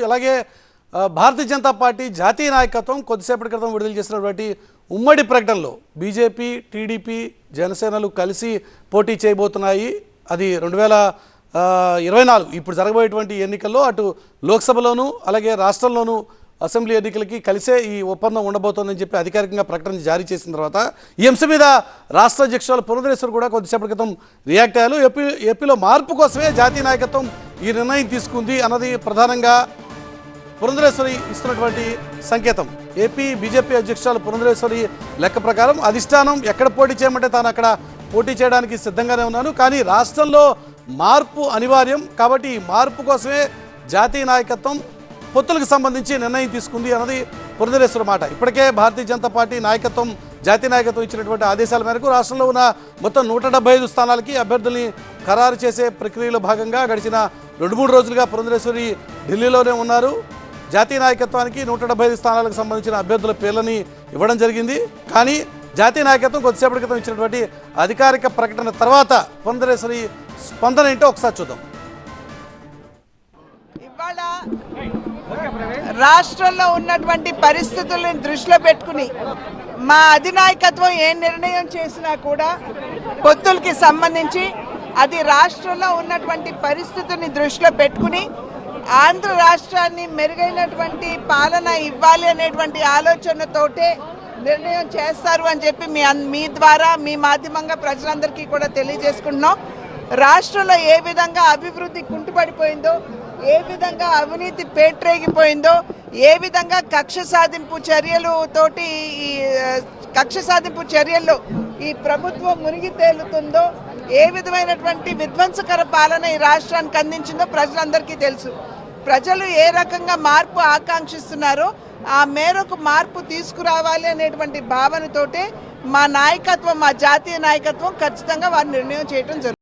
అలాగే భారతీయ జనతా పార్టీ జాతీయ నాయకత్వం కొద్దిసేపటి క్రితం విడుదల చేసినటువంటి ఉమ్మడి ప్రకటనలో బీజేపీ టీడీపీ జనసేనలు కలిసి పోటీ చేయబోతున్నాయి. అది 2024 ఇప్పుడు జరగబోయేటువంటి ఎన్నికల్లో అటు లోక్సభలోనూ అలాగే రాష్ట్రంలోనూ అసెంబ్లీ ఎన్నికలకి కలిసే ఈ ఒప్పందం ఉండబోతోందని చెప్పి అధికారికంగా ప్రకటన జారీ చేసిన తర్వాత ఈ అంశం మీద రాష్ట్ర అధ్యక్షులు పురంధరేశ్వర్ కూడా కొద్దిసేపటి క్రితం రియాక్ట్ అయ్యారు. ఏపీలో మార్పు కోసమే జాతీయ నాయకత్వం ఈ నిర్ణయం తీసుకుంది అన్నది ప్రధానంగా పురంధరేశ్వరి ఇస్తున్నటువంటి సంకేతం. ఏపీ బీజేపీ అధ్యక్షురాలు పురంధరేశ్వరి లెక్క ప్రకారం అధిష్టానం ఎక్కడ పోటీ చేయమంటే తాను అక్కడ పోటీ చేయడానికి సిద్ధంగానే ఉన్నాను, కానీ రాష్ట్రంలో మార్పు అనివార్యం కాబట్టి ఈ మార్పు కోసమే జాతీయ నాయకత్వం పొత్తులకు సంబంధించి నిర్ణయం తీసుకుంది అన్నది పురంధరేశ్వరి మాట. ఇప్పటికే భారతీయ జనతా పార్టీ నాయకత్వం జాతీయ నాయకత్వం ఇచ్చినటువంటి ఆదేశాల మేరకు రాష్ట్రంలో ఉన్న మొత్తం 175 స్థానాలకి అభ్యర్థుల్ని ఖరారు చేసే ప్రక్రియలో భాగంగా గడిచిన 2-3 రోజులుగా పురంధరేశ్వరి ఢిల్లీలోనే ఉన్నారు. జాతీయ నాయకత్వానికి 175 స్థానాలకు సంబంధించిన అభ్యర్థుల పేర్లని ఇవ్వడం జరిగింది. కానీ జాతీయ నాయకత్వం కొద్దిసేపటి క్రితం ఇచ్చినటువంటి అధికారిక ప్రకటన తర్వాత పురంధరేశ్వరి స్పందన ఏంటో ఒకసారి చూద్దాం. ఇవాళ రాష్ట్రంలో ఉన్నటువంటి పరిస్థితులను దృష్టిలో పెట్టుకుని మా అధినాయకత్వం ఏ నిర్ణయం చేసినా కూడా పొత్తులకి సంబంధించి అది రాష్ట్రంలో ఉన్నటువంటి పరిస్థితుల్ని దృష్టిలో పెట్టుకుని ఆంధ్ర రాష్ట్రాన్ని మెరుగైనటువంటి పాలన ఇవ్వాలి అనేటువంటి ఆలోచనతోటే నిర్ణయం చేస్తారు అని చెప్పి మీ ద్వారా మీ మాధ్యమంగా ప్రజలందరికీ కూడా తెలియజేసుకుంటున్నాం. రాష్ట్రంలో ఏ విధంగా అభివృద్ధి కుంటుపడిపోయిందో, ఏ విధంగా అవినీతి పేట్రేగిపోయిందో, ఏ విధంగా కక్ష సాధింపు చర్యల్లో ఈ ప్రభుత్వం మునిగి తేలుతుందో, ఏ విధమైనటువంటి విధ్వంసకర పాలన ఈ రాష్ట్రానికి అందించిందో ప్రజలందరికీ తెలుసు. ప్రజలు ఏ రకంగా మార్పు ఆకాంక్షిస్తున్నారో ఆ మేరకు మార్పు తీసుకురావాలి అనేటువంటి భావనతోటే మా నాయకత్వం, మా జాతీయ నాయకత్వం ఖచ్చితంగా వారి నిర్ణయం చేయడం జరుగుతుంది.